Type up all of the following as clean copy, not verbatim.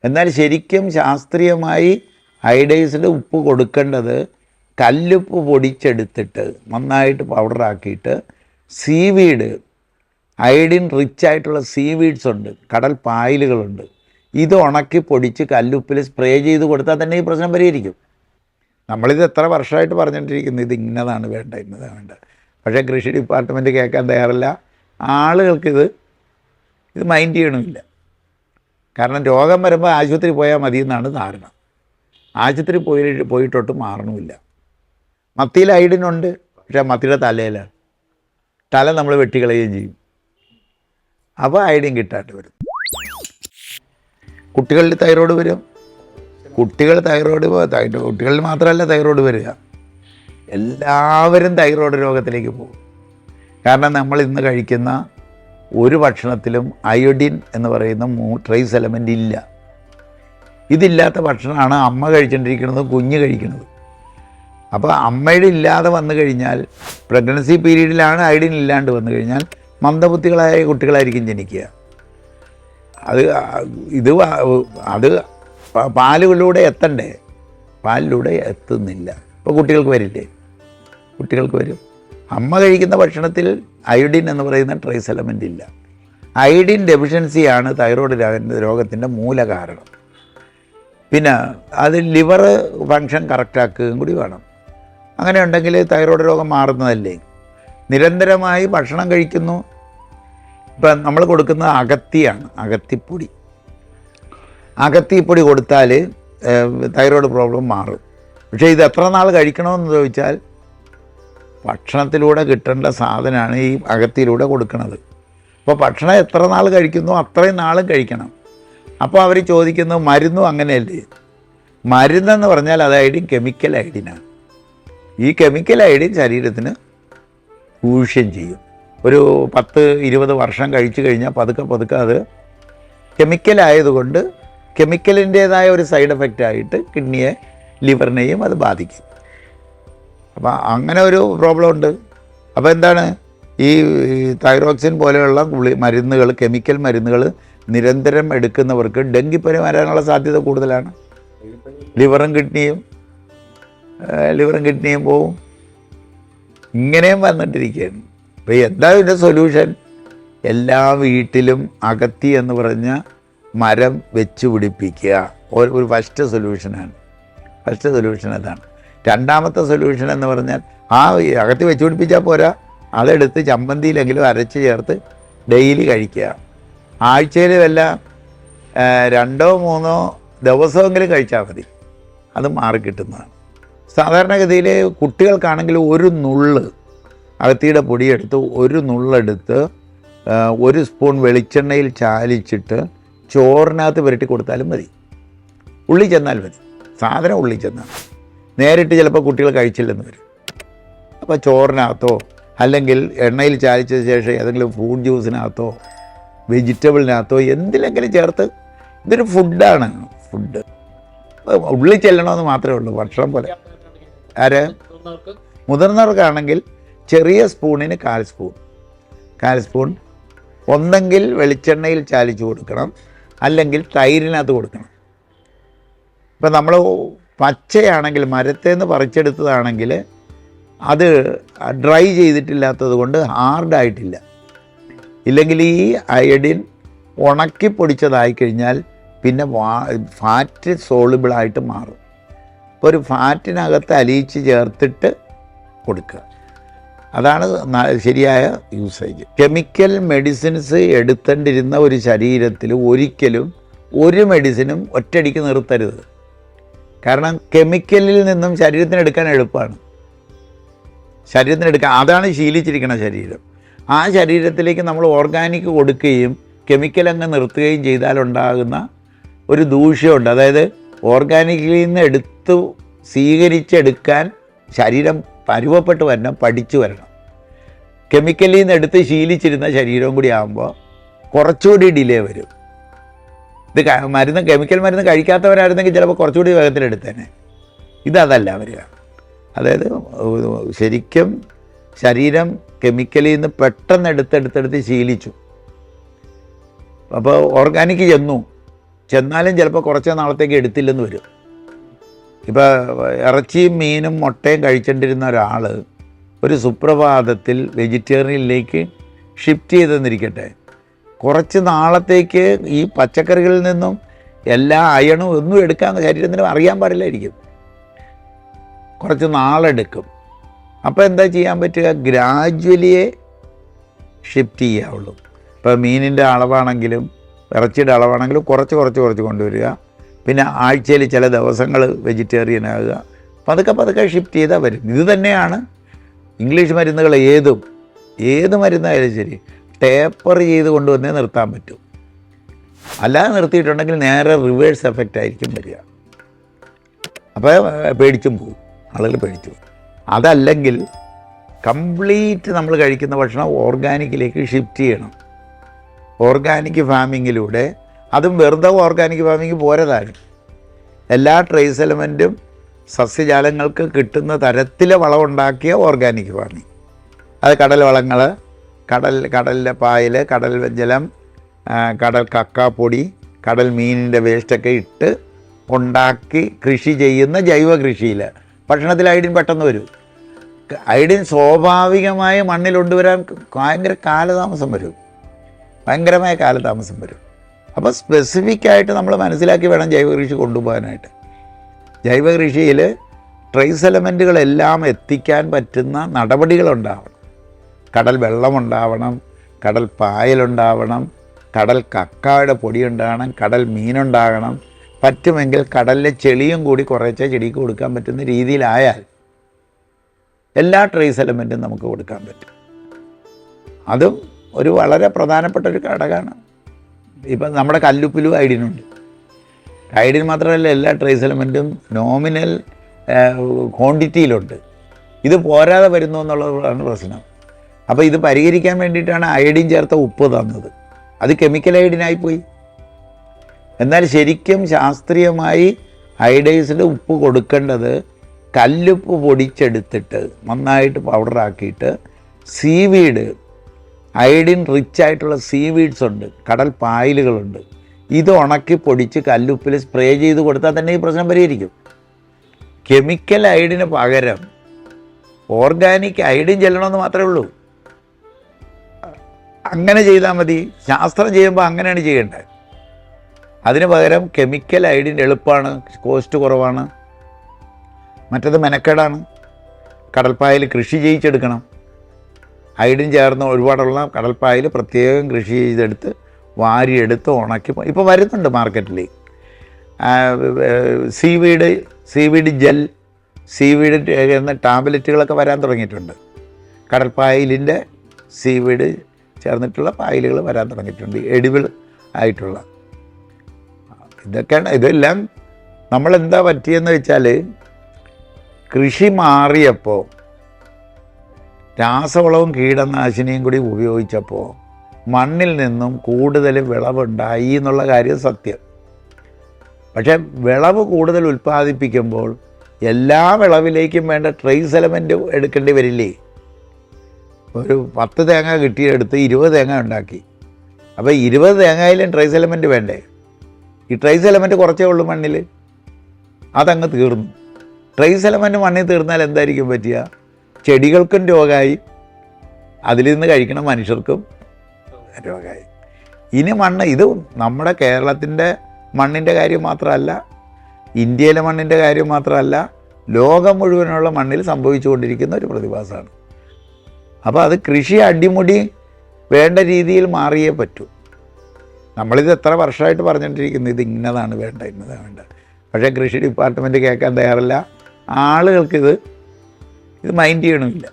എന്നാൽ ശരിക്കും ശാസ്ത്രീയമായി അയഡൈസ്ഡ് ഉപ്പ് കൊടുക്കേണ്ടത് കല്ലുപ്പ് പൊടിച്ചെടുത്തിട്ട് നന്നായിട്ട് പൗഡറാക്കിയിട്ട് സീവീഡ്, അയഡിൻ റിച്ച് ആയിട്ടുള്ള സീവീഡ്സ് ഉണ്ട്, കടൽ പായലുകളുണ്ട്, ഇത് ഉണക്കി പൊടിച്ച് കല്ലുപ്പിൽ സ്പ്രേ ചെയ്ത് കൊടുത്താൽ തന്നെ ഈ പ്രശ്നം പരിഹരിക്കും. നമ്മളിത് എത്ര വർഷമായിട്ട് പറഞ്ഞുകൊണ്ടിരിക്കുന്നത് ഇത് ഇന്നതാണ് വേണ്ട, ഇന്നതാണ് വേണ്ട. പക്ഷേ കൃഷി ഡിപ്പാർട്ട്മെൻറ്റ് കേൾക്കാൻ തയ്യാറില്ല. ആളുകൾക്കിത് മൈൻഡ് ചെയ്യണമില്ല. കാരണം രോഗം വരുമ്പോൾ ആശുപത്രി പോയാൽ മതി എന്നാണ് ധാരണ. ആശുപത്രി പോയിട്ടൊട്ട് മാറണമില്ല. മത്തിയിൽ അയഡിനുണ്ട്, പക്ഷേ മത്തിയുടെ തലയിലാണ്. തല നമ്മൾ വെട്ടിക്കളയുകയും ചെയ്യും. അപ്പോൾ അയഡിൻ കിട്ടാണ്ട് വരും. കുട്ടികളിൽ തൈറോയ്ഡ് വരും. കുട്ടികളിൽ മാത്രമല്ല തൈറോയ്ഡ് വരിക, എല്ലാവരും തൈറോയ്ഡ് രോഗത്തിലേക്ക് പോകും. കാരണം നമ്മൾ ഇന്ന് കഴിക്കുന്ന ഒരു ഭക്ഷണത്തിലും അയോഡിൻ എന്ന് പറയുന്ന ട്രേസ് എലമെൻ്റ് ഇല്ല. ഇതില്ലാത്ത ഭക്ഷണമാണ് അമ്മ കഴിച്ചുകൊണ്ടിരിക്കുന്നത്, കുഞ്ഞ് കഴിക്കുന്നത്. അപ്പോൾ അമ്മയുടെ ഇല്ലാതെ വന്നു കഴിഞ്ഞാൽ, പ്രഗ്നൻസി പീരീഡിലാണ് അയോഡിൻ ഇല്ലാണ്ട് വന്നു കഴിഞ്ഞാൽ മന്ദബുദ്ധികളായ കുട്ടികളായിരിക്കും ജനിക്കുക. അത് പാലുകളിലൂടെ എത്തണ്ടേ, പാലിലൂടെ എത്തുന്നില്ല. ഇപ്പോൾ കുട്ടികൾക്ക് വരില്ലേ? കുട്ടികൾക്ക് വരും. അമ്മ കഴിക്കുന്ന ഭക്ഷണത്തിൽ അയോഡിൻ എന്ന് പറയുന്ന ട്രേസ് എലമെൻ്റ് ഇല്ല. അയോഡിൻ ഡെഫിഷ്യൻസിയാണ് തൈറോയ്ഡ് രോഗത്തിൻ്റെ മൂല കാരണം. പിന്നെ അത് ലിവർ ഫങ്ഷൻ കറക്റ്റാക്കുകയും കൂടി വേണം. അങ്ങനെ ഉണ്ടെങ്കിൽ തൈറോയ്ഡ് രോഗം മാറുന്നതല്ലേ. നിരന്തരമായി ഭക്ഷണം കഴിക്കുന്നു. ഇപ്പം നമ്മൾ കൊടുക്കുന്നത് അകത്തിയാണ്, അകത്തിപ്പൊടി. അകത്തിപ്പൊടി കൊടുത്താൽ തൈറോയ്ഡ് പ്രോബ്ലം മാറും. പക്ഷേ ഇത് എത്ര നാൾ കഴിക്കണമെന്ന് ചോദിച്ചാൽ ഭക്ഷണത്തിലൂടെ കിട്ടേണ്ട സാധനമാണ് ഈ അകത്തിലൂടെ കൊടുക്കുന്നത്. അപ്പോൾ ഭക്ഷണം എത്ര നാൾ കഴിക്കുന്നു അത്രയും നാളും കഴിക്കണം. അപ്പോൾ അവർ ചോദിക്കുന്നത് മരുന്നും അങ്ങനെയല്ലേ? മരുന്നെന്ന് പറഞ്ഞാൽ അത് അയഡിൻ, കെമിക്കൽ അയഡിനാണ്. ഈ കെമിക്കൽ അയഡിൻ ശരീരത്തിന് ദൂഷ്യം ചെയ്യും. ഒരു 10-20 വർഷം കഴിച്ചു കഴിഞ്ഞാൽ പതുക്കെ അത് കെമിക്കലായതുകൊണ്ട് കെമിക്കലിൻ്റേതായ ഒരു സൈഡ് എഫക്റ്റ് ആയിട്ട് കിഡ്നിയെ, ലിവറിനെയും അത് ബാധിക്കും. അപ്പം അങ്ങനെ ഒരു പ്രോബ്ലം ഉണ്ട്. അപ്പോൾ എന്താണ്, ഈ തൈറോക്സിൻ പോലെയുള്ള മരുന്നുകൾ, കെമിക്കൽ മരുന്നുകൾ നിരന്തരം എടുക്കുന്നവർക്ക് ഡെങ്കിപ്പനി വരാനുള്ള സാധ്യത കൂടുതലാണ്. ലിവറും കിഡ്നിയും പോവും. ഇങ്ങനെയും വന്നിട്ടിരിക്കുകയാണ്. അപ്പോൾ എന്താ ഇതിൻ്റെ സൊല്യൂഷൻ? എല്ലാ വീട്ടിലും അകത്തി എന്ന് പറഞ്ഞ മരം വെച്ച് പിടിപ്പിക്കുക ഒരു ഫസ്റ്റ് സൊല്യൂഷനാണ്. ഫസ്റ്റ് സൊല്യൂഷൻ അതാണ്. രണ്ടാമത്തെ സൊല്യൂഷൻ എന്ന് പറഞ്ഞാൽ അകത്തി വെച്ച് പിടിപ്പിച്ചാൽ പോരാ, അതെടുത്ത് ചമ്മന്തിയിലെങ്കിലും അരച്ച് ചേർത്ത് ഡെയിലി കഴിക്കുക. ആഴ്ചയിൽ വല്ല 2-3 ദിവസമെങ്കിലും കഴിച്ചാൽ മതി, അത് മാറിക്കിട്ടുന്നതാണ്. സാധാരണഗതിയിൽ കുട്ടികൾക്കാണെങ്കിൽ ഒരു നുള്ള് അകത്തിയുടെ പൊടിയെടുത്ത്, ഒരു നുള്ളെടുത്ത് 1 സ്പൂൺ വെളിച്ചെണ്ണയിൽ ചാലിച്ചിട്ട് ചോറിനകത്ത് പുരട്ടി കൊടുത്താലും മതി. ഉള്ളി ചെന്നാൽ മതി, സാധനം ഉള്ളി ചെന്നാൽ. നേരിട്ട് ചിലപ്പോൾ കുട്ടികൾ കഴിച്ചില്ലെന്ന് വരും. അപ്പോൾ ചോറിനകത്തോ അല്ലെങ്കിൽ എണ്ണയിൽ ചാലിച്ചതിന് ശേഷം ഏതെങ്കിലും ഫ്രൂട്ട് ജ്യൂസിനകത്തോ വെജിറ്റബിളിനകത്തോ എന്തിലെങ്കിലും ചേർത്ത്, ഇതൊരു ഫുഡാണ്. ഫുഡ് ഉള്ളി ചെല്ലണമെന്ന് മാത്രമേ ഉള്ളൂ, ഭക്ഷണം പോലെ. മുതിർന്നവർക്കാണെങ്കിൽ ചെറിയ സ്പൂണിന് 1/4 സ്പൂൺ ഒന്നെങ്കിൽ വെളിച്ചെണ്ണയിൽ ചാലിച്ച് കൊടുക്കണം, അല്ലെങ്കിൽ തൈരിനകത്ത് കൊടുക്കണം. ഇപ്പം നമ്മൾ പച്ചയാണെങ്കിൽ, മരത്തേന്ന് പറിച്ചെടുത്തതാണെങ്കിൽ അത് ഡ്രൈ ചെയ്തിട്ടില്ലാത്തത് കൊണ്ട് ഹാർഡായിട്ടില്ല. ഇല്ലെങ്കിൽ ഈ അയഡിൻ ഉണക്കി പൊടിച്ചതായി കഴിഞ്ഞാൽ പിന്നെ ഫാറ്റ് സോളിബിളായിട്ട് മാറും. അപ്പോൾ ഒരു ഫാറ്റിനകത്ത് അലിയിച്ച് ചേർത്തിട്ട് കൊടുക്കുക, അതാണ് ശരിയായ യൂസേജ്. കെമിക്കൽ മെഡിസിൻസ് എടുത്തേണ്ടിരുന്ന ഒരു ശരീരത്തിൽ ഒരിക്കലും ഒരു മെഡിസിനും ഒറ്റയടിക്ക് നിർത്തരുത്. കാരണം കെമിക്കലിൽ നിന്നും ശരീരത്തിനെടുക്കാൻ എളുപ്പമാണ്. അതാണ് ശീലിച്ചിരിക്കുന്ന ശരീരം. ആ ശരീരത്തിലേക്ക് നമ്മൾ ഓർഗാനിക് കൊടുക്കുകയും കെമിക്കൽ അങ്ങ് നിർത്തുകയും ചെയ്താലുണ്ടാകുന്ന ഒരു ദൂഷ്യമുണ്ട്. അതായത് ഓർഗാനിക്കിൽ നിന്ന് സ്വീകരിച്ചെടുക്കാൻ ശരീരം പരുവപ്പെട്ട് വരണം, പഠിച്ചു വരണം. കെമിക്കലിൽ നിന്ന് എടുത്ത് ശീലിച്ചിരുന്ന ശരീരവും കൂടി ആകുമ്പോൾ കുറച്ചുകൂടി ഡിലേ വരും. ഇത് കെമിക്കൽ മരുന്ന് കഴിക്കാത്തവരായിരുന്നെങ്കിൽ ചിലപ്പോൾ കുറച്ചുകൂടി വേഗത്തിലെടുത്തേനെ. ഇതല്ല വരിക. അതായത് ശരിക്കും ശരീരം കെമിക്കലിൽ നിന്ന് പെട്ടെന്ന് എടുത്തെടുത്ത് ശീലിച്ചു. അപ്പോൾ ഓർഗാനിക് ചെന്നു, ചെന്നാലും ചിലപ്പോൾ കുറച്ച് നാളത്തേക്ക് എടുത്തില്ലെന്ന് വരും. ഇപ്പോൾ ഇറച്ചിയും മീനും മുട്ടയും കഴിച്ചുകൊണ്ടിരുന്ന ഒരാൾ ഒരു സുപ്രഭാതത്തിൽ വെജിറ്റേറിയനിലേക്ക് ഷിഫ്റ്റ് ചെയ്തെന്നിരിക്കട്ടെ, കുറച്ച് നാളത്തേക്ക് ഈ പച്ചക്കറികളിൽ നിന്നും എല്ലാ അയണും ഒന്നും എടുക്കാൻ ശരീരത്തിനും അറിയാൻ പാടില്ലായിരിക്കും, കുറച്ച് നാളെടുക്കും. അപ്പോൾ എന്താ ചെയ്യാൻ പറ്റുക? ഗ്രാജ്വലിയെ ഷിഫ്റ്റ് ചെയ്യാവുള്ളൂ. ഇപ്പോൾ മീനിൻ്റെ അളവാണെങ്കിലും ഇറച്ചിയുടെ അളവാണെങ്കിലും കുറച്ച് കൊണ്ടുവരിക. പിന്നെ ആഴ്ചയിൽ ചില ദിവസങ്ങൾ വെജിറ്റേറിയൻ ആകുക. പതുക്കെ ഷിഫ്റ്റ് ചെയ്താൽ വരും. ഇത് തന്നെയാണ് ഇംഗ്ലീഷ് മരുന്നുകൾ ഏത് മരുന്നായാലും ശരി, ടേപ്പർ ചെയ്ത് കൊണ്ടുവന്നേ നിർത്താൻ പറ്റും. അല്ലാതെ നിർത്തിയിട്ടുണ്ടെങ്കിൽ നേരെ റിവേഴ്സ് എഫക്റ്റ് ആയിരിക്കും വരിക. അപ്പോൾ പേടിച്ചും പോകും, ആളുകൾ പേടിച്ചു പോകും. അതല്ലെങ്കിൽ കംപ്ലീറ്റ് നമ്മൾ കഴിക്കുന്ന ഭക്ഷണം ഓർഗാനിക്കിലേക്ക് ഷിഫ്റ്റ് ചെയ്യണം. ഓർഗാനിക് ഫാമിങ്ങിലൂടെ, അതും വെറുതെ ഓർഗാനിക് ഫാമിങ് പോരതാണ്, എല്ലാ ട്രേസ് എലമെൻറ്റും സസ്യജാലങ്ങൾക്ക് കിട്ടുന്ന തരത്തിലെ വളമുണ്ടാക്കിയ ഓർഗാനിക് ഫാമിങ്. അത് കടൽ വളങ്ങൾ, കടലിലെ പായൽ, കടൽ ജലം, കടൽ കക്കാപ്പൊടി, കടൽ മീനിൻ്റെ വേസ്റ്റൊക്കെ ഇട്ട് ഉണ്ടാക്കി കൃഷി ചെയ്യുന്ന ജൈവ കൃഷിയിൽ ഭക്ഷണത്തിൽ അയഡിൻ പെട്ടെന്ന് വരും. അയഡിൻ സ്വാഭാവികമായി മണ്ണിൽ കൊണ്ടുവരാൻ ഭയങ്കരമായ കാലതാമസം വരും. അപ്പോൾ സ്പെസിഫിക്കായിട്ട് നമ്മൾ മനസ്സിലാക്കി വേണം ജൈവ കൃഷി കൊണ്ടുപോകാനായിട്ട്. ജൈവ കൃഷിയിൽ ട്രേസ് എലമെൻറ്റുകളെല്ലാം എത്തിക്കാൻ പറ്റുന്ന നടപടികളുണ്ടാവണം. കടൽ വെള്ളമുണ്ടാവണം, കടൽ പായലുണ്ടാവണം, കടൽ കക്കയുടെ പൊടി ഉണ്ടാകണം, കടൽ മീനുണ്ടാകണം. പറ്റുമെങ്കിൽ കടലിലെ ചെളിയും കൂടി കുറേശ്ശെ ചെടിക്ക് കൊടുക്കാൻ പറ്റുന്ന രീതിയിലായാൽ എല്ലാ ട്രേസ് എലമെൻറ്റും നമുക്ക് കൊടുക്കാൻ പറ്റും. അതും ഒരു വളരെ പ്രധാനപ്പെട്ട ഒരു ഘടകമാണ്. ഇപ്പം നമ്മുടെ കല്ലുപ്പിലും അയഡിനുണ്ട്. അയഡിൻ മാത്രമല്ല, എല്ലാ ട്രേസ് എലമെൻറ്റും നോമിനൽ ക്വാണ്ടിറ്റിയിലുണ്ട്. ഇത് പോരാതെ വരുന്നു എന്നുള്ളതാണ് പ്രശ്നം. അപ്പോൾ ഇത് പരിഹരിക്കാൻ വേണ്ടിയിട്ടാണ് അയഡിൻ ചേർത്ത ഉപ്പ് തന്നത്. അത് കെമിക്കൽ അയഡിനായിപ്പോയി. എന്നാൽ ശരിക്കും ശാസ്ത്രീയമായി അയഡൈസ്ഡ് ഉപ്പ് കൊടുക്കേണ്ടത് കല്ലുപ്പ് പൊടിച്ചെടുത്തിട്ട് നന്നായിട്ട് പൗഡറാക്കിയിട്ട് സീവീഡ്, അയഡിൻ റിച്ച് ആയിട്ടുള്ള സീവീഡ്സ് ഉണ്ട്, കടൽ പായലുകളുണ്ട്, ഇത് ഉണക്കി പൊടിച്ച് കല്ലുപ്പിൽ സ്പ്രേ ചെയ്ത് കൊടുത്താൽ തന്നെ ഈ പ്രശ്നം പരിഹരിക്കും. കെമിക്കൽ അയഡിന് പകരം ഓർഗാനിക് അയഡിൻ ചെല്ലണമെന്ന് മാത്രമേ ഉള്ളൂ. അങ്ങനെ ചെയ്താൽ മതി. ശാസ്ത്രം ചെയ്യുമ്പോൾ അങ്ങനെയാണ് ചെയ്യേണ്ടത്. അതിന് പകരം കെമിക്കൽ അയഡിൻ എളുപ്പമാണ്, കോസ്റ്റ് കുറവാണ്. മറ്റത് മെനക്കേടാണ്. കടൽപ്പായൽ കൃഷി ചെയ്യിച്ചെടുക്കണം. അയഡിൻ ചേർന്ന് ഒരുപാടുള്ള കടൽപ്പായൽ പ്രത്യേകം കൃഷി ചെയ്തെടുത്ത് വാരിയെടുത്ത് ഉണക്കി ഇപ്പോൾ വരുന്നുണ്ട് മാർക്കറ്റിൽ. സീവീഡ് ജെൽ, സീവീഡ് എന്ന ടാബ്ലറ്റുകളൊക്കെ വരാൻ തുടങ്ങിയിട്ടുണ്ട്. കടൽപ്പായലിൻ്റെ സീവീഡ് ചേർന്നിട്ടുള്ള പായലുകൾ വരാൻ തുടങ്ങിയിട്ടുണ്ട്, എഡിബിൾ ആയിട്ടുള്ള. ഇതൊക്കെയാണ്. ഇതെല്ലാം നമ്മളെന്താ പറ്റിയെന്ന് വെച്ചാൽ, കൃഷി മാറിയപ്പോൾ രാസവളവും കീടനാശിനിയും കൂടി ഉപയോഗിച്ചപ്പോൾ മണ്ണിൽ നിന്നും കൂടുതൽ വിളവുണ്ടായി എന്നുള്ള കാര്യം സത്യം. പക്ഷേ വിളവ് കൂടുതൽ ഉൽപ്പാദിപ്പിക്കുമ്പോൾ എല്ലാ വിളവിലേക്കും വേണ്ട ട്രേസ് എലമെൻറ്റ് എടുക്കേണ്ടി വരില്ലേ? ഒരു 10 തേങ്ങ കിട്ടിയെടുത്ത് 20 തേങ്ങ ഉണ്ടാക്കി. അപ്പോൾ 20 തേങ്ങയിലും ട്രേസ് എലമെൻറ്റ് വേണ്ടേ? ഈ ട്രേസ് എലമെൻറ്റ് കുറച്ചേ ഉള്ളൂ മണ്ണിൽ, അതങ്ങ് തീർന്നു. ട്രേസ് എലമെൻറ്റ് മണ്ണിൽ തീർന്നാൽ എന്തായിരിക്കും പറ്റുക? ചെടികൾക്കും രോഗമായി, അതിൽ നിന്ന് കഴിക്കണം മനുഷ്യർക്കും രോഗമായി. ഇനി മണ്ണ്, ഇത് നമ്മുടെ കേരളത്തിൻ്റെ മണ്ണിൻ്റെ കാര്യം മാത്രമല്ല, ഇന്ത്യയിലെ മണ്ണിൻ്റെ കാര്യം മാത്രമല്ല, ലോകം മുഴുവനുള്ള മണ്ണിൽ സംഭവിച്ചുകൊണ്ടിരിക്കുന്ന ഒരു പ്രതിഭാസമാണ്. അപ്പോൾ അത് കൃഷി അടിമുടി വേണ്ട രീതിയിൽ മാറിയേ പറ്റൂ. നമ്മളിത് എത്ര വർഷമായിട്ട് പറഞ്ഞുകൊണ്ടിരിക്കുന്നു, ഇത് ഇന്നതാണ് വേണ്ട, ഇന്നതാണ് വേണ്ട. പക്ഷേ കൃഷി ഡിപ്പാർട്ട്മെൻറ്റ് കേൾക്കാൻ തയ്യാറല്ല. ആളുകൾക്കിത് മൈൻഡ് ചെയ്യണമില്ല.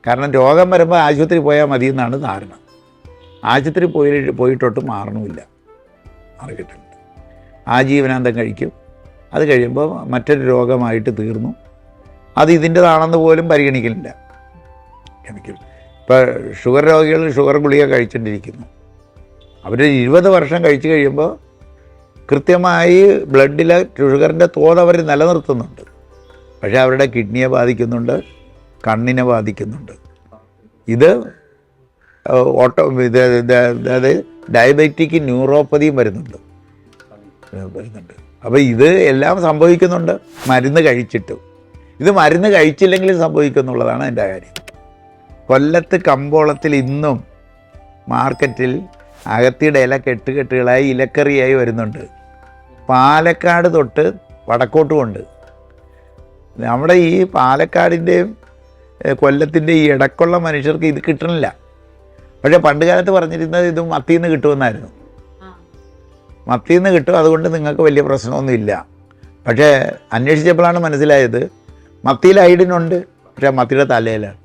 കാരണം രോഗം വരുമ്പോൾ ആശുപത്രി പോയാൽ മതി എന്നാണ് ധാരണ. ആശുപത്രി പോയിട്ടൊട്ട് മാറണമില്ല, മാറിക്കിട്ടുണ്ട്. ആജീവനാന്തം കഴിക്കും. അത് കഴിയുമ്പോൾ മറ്റൊരു രോഗമായിട്ട് തീർന്നു. അത് ഇതിൻ്റെതാണെന്ന് പോലും പരിഗണിക്കുന്നില്ല. കെമിക്കൽ. ഇപ്പോൾ ഷുഗർ രോഗികൾ ഷുഗർ ഗുളിക കഴിച്ചുകൊണ്ടിരിക്കുന്നു. അവർ 20 വർഷം കഴിച്ചു കഴിയുമ്പോൾ കൃത്യമായി ബ്ലഡിലെ ഷുഗറിൻ്റെ തോത് അവർ നിലനിർത്തുന്നുണ്ട്. പക്ഷേ അവരുടെ കിഡ്നിയെ ബാധിക്കുന്നുണ്ട്, കണ്ണിനെ ബാധിക്കുന്നുണ്ട്. ഇത് അതായത് ഡയബറ്റിക് ന്യൂറോപ്പതിയും വരുന്നുണ്ട്. വരുന്നുണ്ട്. അപ്പോൾ ഇത് എല്ലാം സംഭവിക്കുന്നുണ്ട് മരുന്ന് കഴിച്ചിട്ടും. ഇത് മരുന്ന് കഴിച്ചില്ലെങ്കിലും സംഭവിക്കുന്നുള്ളതാണ് എൻ്റെ കാര്യം. കൊല്ലത്ത് കമ്പോളത്തിൽ ഇന്നും മാർക്കറ്റിൽ അകത്തിയുടെ ഇല കെട്ടുകളായി ഇലക്കറിയായി വരുന്നുണ്ട്. പാലക്കാട് തൊട്ട് വടക്കോട്ടുമുണ്ട്. നമ്മുടെ ഈ പാലക്കാടിൻ്റെയും കൊല്ലത്തിൻ്റെ ഈ ഇടക്കുള്ള മനുഷ്യർക്ക് ഇത് കിട്ടണില്ല. പക്ഷേ പണ്ട് കാലത്ത് പറഞ്ഞിരുന്നത് ഇത് മത്തിയിൽ നിന്ന് കിട്ടുമെന്നായിരുന്നു. മത്തിയിൽ നിന്ന് കിട്ടും, അതുകൊണ്ട് നിങ്ങൾക്ക് വലിയ പ്രശ്നമൊന്നുമില്ല. പക്ഷേ അന്വേഷിച്ചപ്പോഴാണ് മനസ്സിലായത് മത്തിയിൽ അയഡിനുണ്ട്, പക്ഷേ മത്തിയുടെ തലയിലാണ്.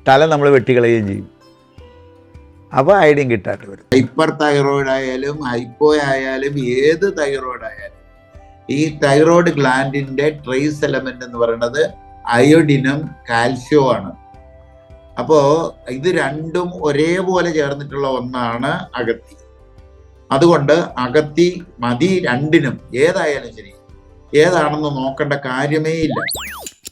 തല നമ്മൾ വെട്ടിക്കളയുകയും ചെയ്യും. അപ്പോൾ അയഡിൻ കിട്ടാണ്ട് വരും. ഹൈപ്പർ തൈറോയിഡ് ആയാലും ഹൈപ്പോ ആയാലും ഏത് തൈറോയിഡ് ആയാലും ഈ തൈറോയിഡ് ഗ്ലാൻഡിൻ്റെ ട്രേസ് എലമെൻ്റ് എന്ന് പറയുന്നത് അയോഡിനും കാൽഷ്യവും ആണ്. അപ്പോൾ ഇത് രണ്ടും ഒരേപോലെ ചേർന്നിട്ടുള്ള ഒന്നാണ് അകത്തി. അതുകൊണ്ട് അകത്തി മതി രണ്ടിനും, ഏതായാലും ശരി, ഏതാണെന്ന് നോക്കേണ്ട കാര്യമേ ഇല്ല.